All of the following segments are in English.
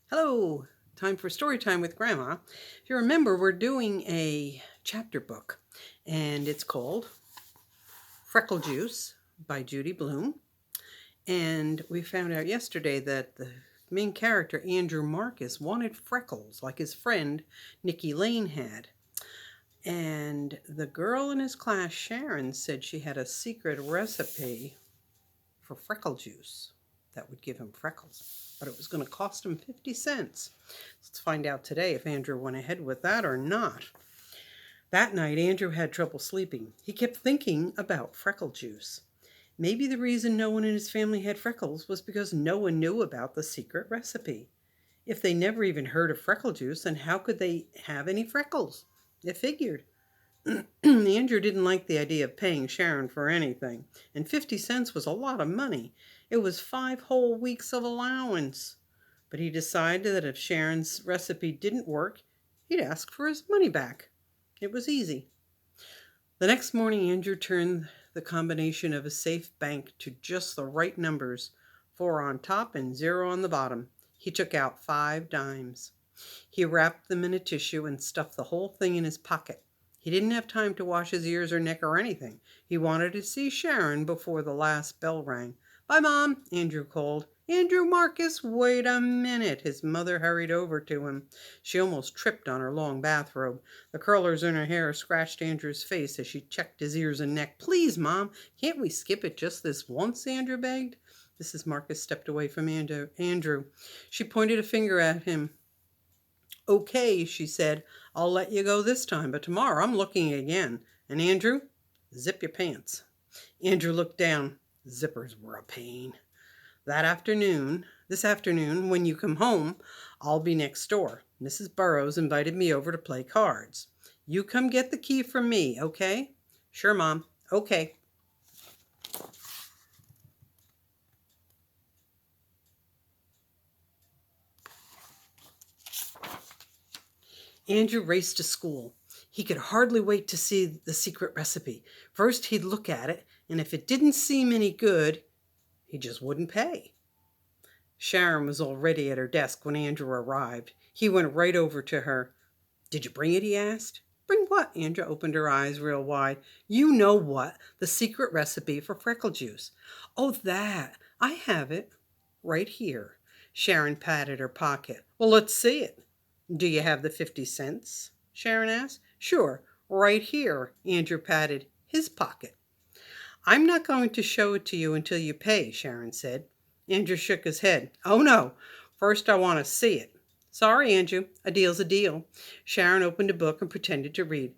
Hello, time for story time with Grandma. If you remember, we're doing a chapter book, and it's called Freckle Juice by Judy Blume. And we found out yesterday that the main character, Andrew Marcus, wanted freckles like his friend Nikki Lane had. And the girl in his class, Sharon, said she had a secret recipe for freckle juice that would give him freckles, but it was going to cost him 50 cents. Let's find out today if Andrew went ahead with that or not. That night, Andrew had trouble sleeping. He kept thinking about freckle juice. Maybe the reason no one in his family had freckles was because no one knew about the secret recipe. If they never even heard of freckle juice, then how could they have any freckles? It figured. Andrew didn't like the idea of paying Sharon for anything, and 50 cents was a lot of money. It was 5 whole weeks of allowance. But he decided that if Sharon's recipe didn't work, he'd ask for his money back. It was easy. The next morning, Andrew turned the combination of a safe bank to just the right numbers, 4 on top and 0 on the bottom. He took out 5 dimes. He wrapped them in a tissue and stuffed the whole thing in his pocket. He didn't have time to wash his ears or neck or anything. He wanted to see Sharon before the last bell rang. "Bye, Mom," Andrew called. "Andrew Marcus, wait a minute." His mother hurried over to him. She almost tripped on her long bathrobe. The curlers in her hair scratched Andrew's face as she checked his ears and neck. "Please, Mom, can't we skip it just this once?" Andrew begged. Mrs. Marcus stepped away from Andrew. She pointed a finger at him. "Okay," she said, "I'll let you go this time, but tomorrow I'm looking again. And Andrew, zip your pants." Andrew looked down. Zippers were a pain. This afternoon, when you come home, I'll be next door. Mrs. Burrows invited me over to play cards. You come get the key from me, okay? Sure, Mom. Okay. Andrew raced to school. He could hardly wait to see the secret recipe. First, he'd look at it, and if it didn't seem any good, he just wouldn't pay. Sharon was already at her desk when Andrew arrived. He went right over to her. "Did you bring it?" he asked. "Bring what?" Andrew opened her eyes real wide. "You know what. The secret recipe for freckle juice." "Oh, that. I have it. Right here." Sharon patted her pocket. "Well, let's see it." "Do you have the 50 cents?" Sharon asked. "Sure. Right here." Andrew patted his pocket. "I'm not going to show it to you until you pay," Sharon said. Andrew shook his head. "Oh, no. First, I want to see it." "Sorry, Andrew. A deal's a deal." Sharon opened a book and pretended to read.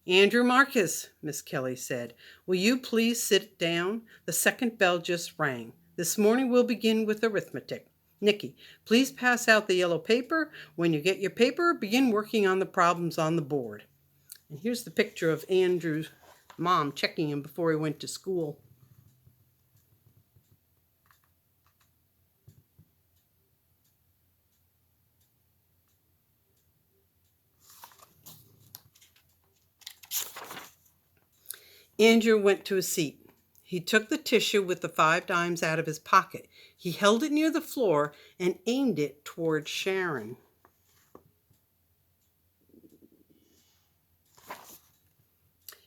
"Andrew Marcus," Miss Kelly said, "will you please sit down? The second bell just rang. This morning we'll begin with arithmetic. Nikki, please pass out the yellow paper. When you get your paper, begin working on the problems on the board." And here's the picture of Andrew's mom checking him before he went to school. Andrew went to his seat. He took the tissue with the 5 dimes out of his pocket. He held it near the floor and aimed it toward Sharon.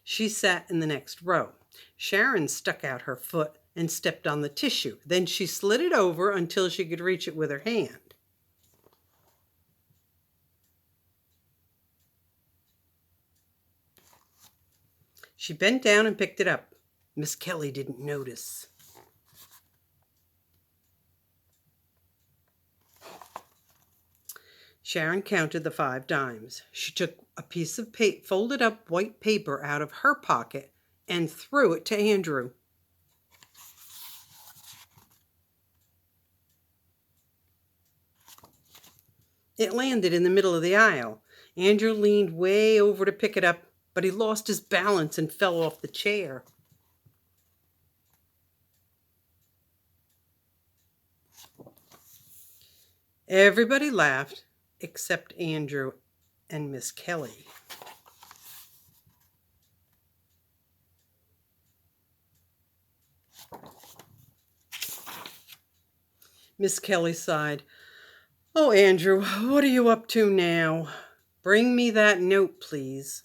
She sat in the next row. Sharon stuck out her foot and stepped on the tissue. Then she slid it over until she could reach it with her hand. She bent down and picked it up. Miss Kelly didn't notice. Sharon counted the 5 dimes. She took a piece of folded up white paper out of her pocket and threw it to Andrew. It landed in the middle of the aisle. Andrew leaned way over to pick it up, but he lost his balance and fell off the chair. Everybody laughed except Andrew and Miss Kelly. Miss Kelly sighed. Oh, Andrew, what are you up to now? Bring me that note, please.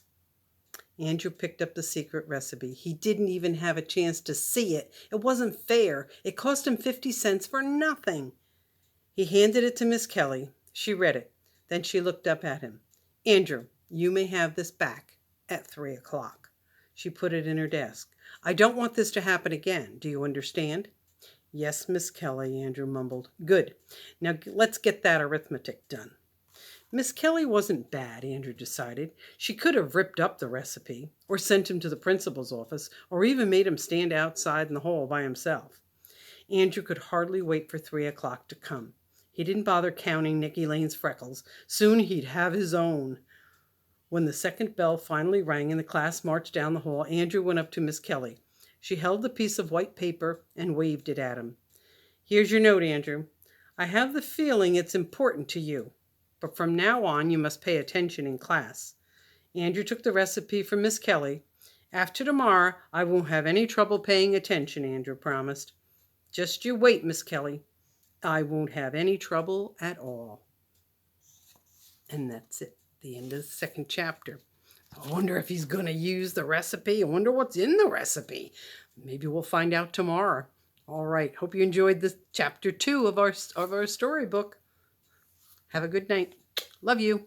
Andrew picked up the secret recipe. He didn't even have a chance to see it. It wasn't fair. It cost him 50 cents for nothing. He handed it to Miss Kelly. She read it. Then she looked up at him. Andrew, you may have this back at 3 o'clock. She put it in her desk. I don't want this to happen again. Do you understand? Yes, Miss Kelly, Andrew mumbled. Good. Now let's get that arithmetic done. Miss Kelly wasn't bad, Andrew decided. She could have ripped up the recipe, or sent him to the principal's office, or even made him stand outside in the hall by himself. Andrew could hardly wait for 3 o'clock to come. He didn't bother counting Nicky Lane's freckles. Soon he'd have his own. When the second bell finally rang and the class marched down the hall, Andrew went up to Miss Kelly. She held the piece of white paper and waved it at him. Here's your note, Andrew. I have the feeling it's important to you, but from now on you must pay attention in class. Andrew took the recipe from Miss Kelly. After tomorrow, I won't have any trouble paying attention, Andrew promised. Just you wait, Miss Kelly. I won't have any trouble at all. And that's it. The end of the second chapter. I wonder if he's going to use the recipe. I wonder what's in the recipe. Maybe we'll find out tomorrow. All right. Hope you enjoyed this chapter 2 of our storybook. Have a good night. Love you.